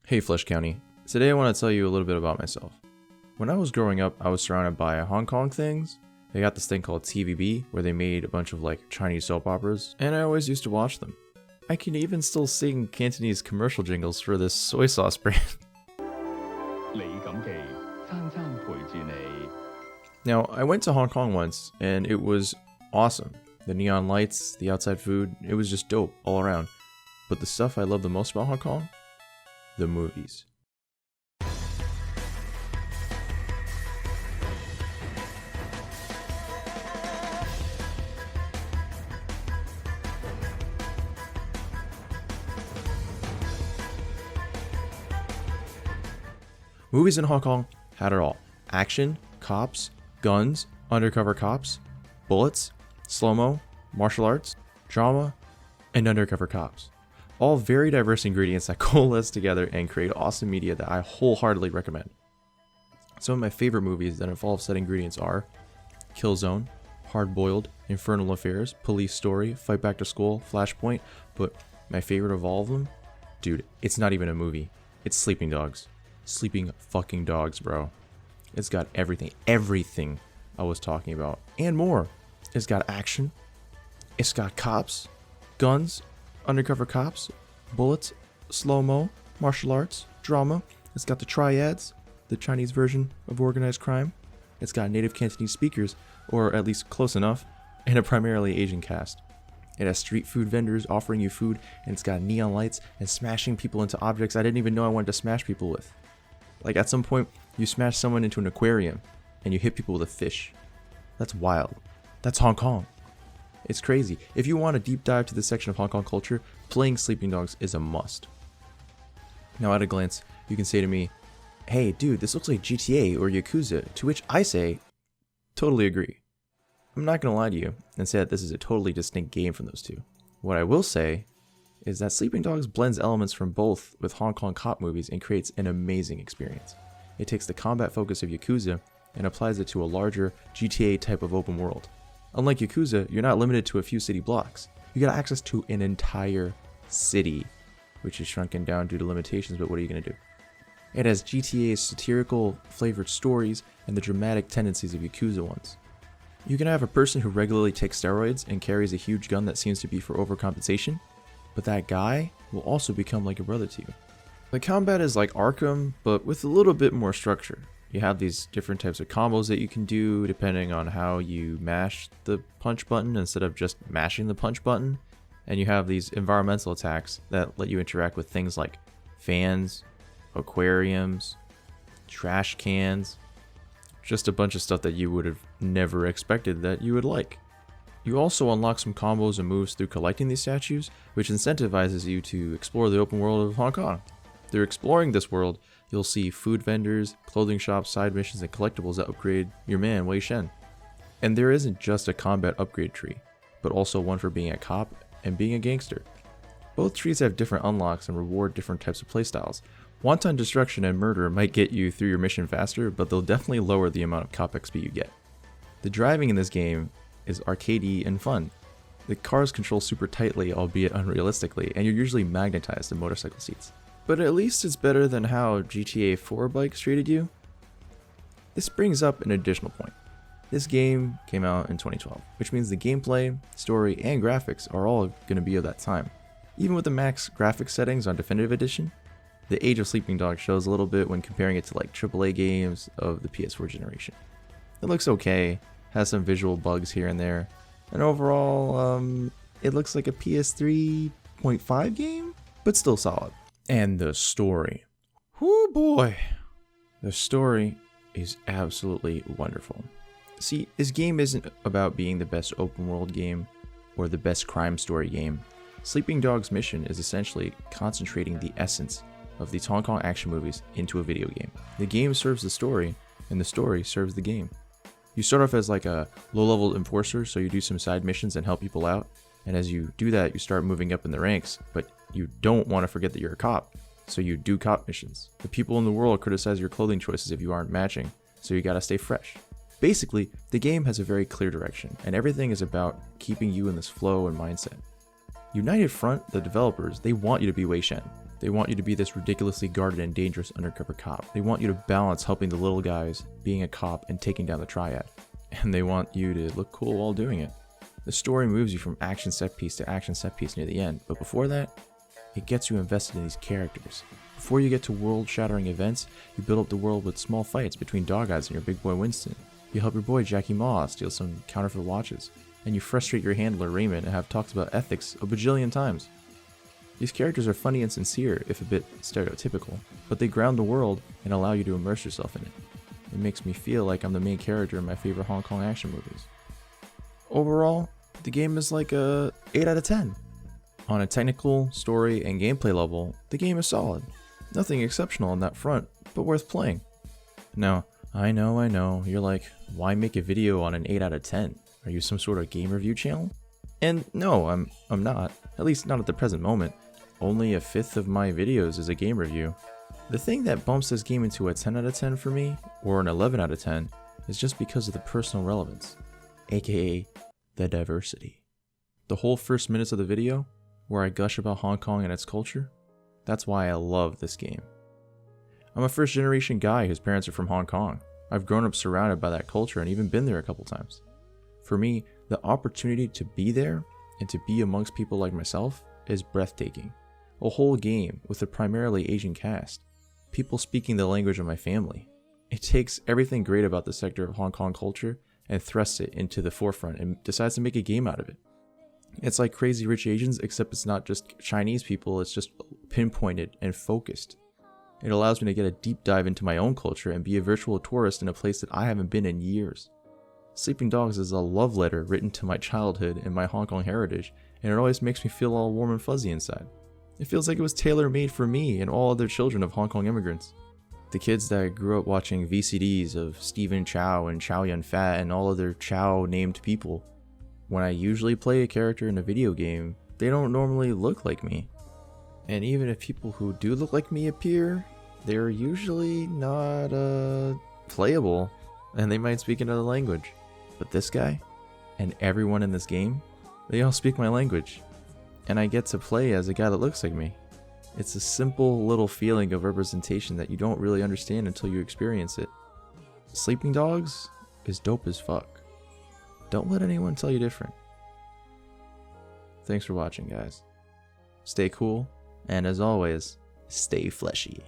Hey Flesh County, today I want to tell you a little bit about myself. When I was growing up, I was surrounded by Hong Kong things. They got this thing called TVB, where they made a bunch of Chinese soap operas, and I always used to watch them. I can even still sing Cantonese commercial jingles for this soy sauce brand. Now, I went to Hong Kong once, and it was awesome. The neon lights, the outside food, it was just dope all around. But the stuff I love the most about Hong Kong? The movies. Movies in Hong Kong had it all. Action, cops, guns, undercover cops, bullets, slow-mo, martial arts, drama, and undercover cops. All very diverse ingredients that coalesce together and create awesome media that I wholeheartedly recommend. Some of my favorite movies that involve said ingredients are Killzone, Hard Boiled, Infernal Affairs, Police Story, Fight Back to School, Flashpoint, but my favorite of all of them? Dude, it's not even a movie. It's Sleeping Dogs. Sleeping fucking Dogs, bro. It's got everything I was talking about, and more. It's got action, it's got cops, guns, undercover cops, bullets, slow-mo, martial arts, drama. It's got the triads, the Chinese version of organized crime. It's got native Cantonese speakers, or at least close enough, and a primarily Asian cast. It has street food vendors offering you food, and it's got neon lights and smashing people into objects I didn't even know I wanted to smash people with. Like at some point, you smash someone into an aquarium, and you hit people with a fish. That's wild. That's Hong Kong. It's crazy. If you want a deep dive to this section of Hong Kong culture, playing Sleeping Dogs is a must. Now at a glance, you can say to me, hey dude, this looks like GTA or Yakuza, to which I say, totally agree. I'm not gonna lie to you and say that this is a totally distinct game from those two. What I will say is that Sleeping Dogs blends elements from both with Hong Kong cop movies and creates an amazing experience. It takes the combat focus of Yakuza and applies it to a larger GTA type of open world. Unlike Yakuza, you're not limited to a few city blocks. You get access to an entire city, which is shrunken down due to limitations, but what are you going to do? It has GTA's satirical, flavored stories and the dramatic tendencies of Yakuza ones. You can have a person who regularly takes steroids and carries a huge gun that seems to be for overcompensation, but that guy will also become like a brother to you. The combat is like Arkham, but with a little bit more structure. You have these different types of combos that you can do depending on how you mash the punch button instead of just mashing the punch button. And you have these environmental attacks that let you interact with things like fans, aquariums, trash cans, just a bunch of stuff that you would have never expected that you would like. You also unlock some combos and moves through collecting these statues, which incentivizes you to explore the open world of Hong Kong. Through exploring this world, you'll see food vendors, clothing shops, side missions, and collectibles that upgrade your man, Wei Shen. And there isn't just a combat upgrade tree, but also one for being a cop and being a gangster. Both trees have different unlocks and reward different types of playstyles. Wanton destruction and murder might get you through your mission faster, but they'll definitely lower the amount of cop XP you get. The driving in this game is arcadey and fun. The cars control super tightly, albeit unrealistically, and you're usually magnetized to motorcycle seats. But at least it's better than how GTA 4 bikes treated you. This brings up an additional point. This game came out in 2012, which means the gameplay, story, and graphics are all going to be of that time. Even with the max graphics settings on Definitive Edition, the age of Sleeping Dogs shows a little bit when comparing it to AAA games of the PS4 generation. It looks okay, has some visual bugs here and there, and overall, it looks like a PS3.5 game, but still solid. And the story. Whoo boy! The story is absolutely wonderful. See, this game isn't about being the best open world game or the best crime story game. Sleeping Dogs' mission is essentially concentrating the essence of these Hong Kong action movies into a video game. The game serves the story, and the story serves the game. You start off as like a low-level enforcer, so you do some side missions and help people out. And as you do that, you start moving up in the ranks, but you don't want to forget that you're a cop, so you do cop missions. The people in the world criticize your clothing choices if you aren't matching, so you gotta stay fresh. Basically, the game has a very clear direction, and everything is about keeping you in this flow and mindset. United Front, the developers, they want you to be Wei Shen. They want you to be this ridiculously guarded and dangerous undercover cop. They want you to balance helping the little guys, being a cop, and taking down the triad. And they want you to look cool while doing it. The story moves you from action set piece to action set piece near the end, but before that, it gets you invested in these characters. Before you get to world-shattering events, you build up the world with small fights between Dog Eyes and your big boy Winston. You help your boy Jackie Maw steal some counterfeit watches, and you frustrate your handler Raymond and have talks about ethics a bajillion times. These characters are funny and sincere, if a bit stereotypical, but they ground the world and allow you to immerse yourself in it. It makes me feel like I'm the main character in my favorite Hong Kong action movies. Overall, the game is like a 8 out of 10. On a technical, story, and gameplay level, the game is solid. Nothing exceptional on that front, but worth playing. Now, I know, you're like, why make a video on an 8 out of 10? Are you some sort of game review channel? And no, I'm not, at least not at the present moment. Only a fifth of my videos is a game review. The thing that bumps this game into a 10 out of 10 for me, or an 11 out of 10, is just because of the personal relevance, aka the diversity. The whole first minutes of the video, where I gush about Hong Kong and its culture, that's why I love this game. I'm a first generation guy whose parents are from Hong Kong. I've grown up surrounded by that culture and even been there a couple times. For me, the opportunity to be there and to be amongst people like myself is breathtaking. A whole game with a primarily Asian cast. People speaking the language of my family. It takes everything great about the sector of Hong Kong culture and thrusts it into the forefront and decides to make a game out of it. It's like Crazy Rich Asians, except it's not just Chinese people, it's just pinpointed and focused. It allows me to get a deep dive into my own culture and be a virtual tourist in a place that I haven't been in years. Sleeping Dogs is a love letter written to my childhood and my Hong Kong heritage, and it always makes me feel all warm and fuzzy inside. It feels like it was tailor-made for me and all other children of Hong Kong immigrants. The kids that grew up watching VCDs of Stephen Chow and Chow Yun-fat and all other Chow-named people. When I usually play a character in a video game, they don't normally look like me. And even if people who do look like me appear, they're usually not playable, and they might speak another language. But this guy, and everyone in this game, they all speak my language. And I get to play as a guy that looks like me. It's a simple little feeling of representation that you don't really understand until you experience it. Sleeping Dogs is dope as fuck. Don't let anyone tell you different. Thanks for watching, guys. Stay cool, and as always, stay fleshy.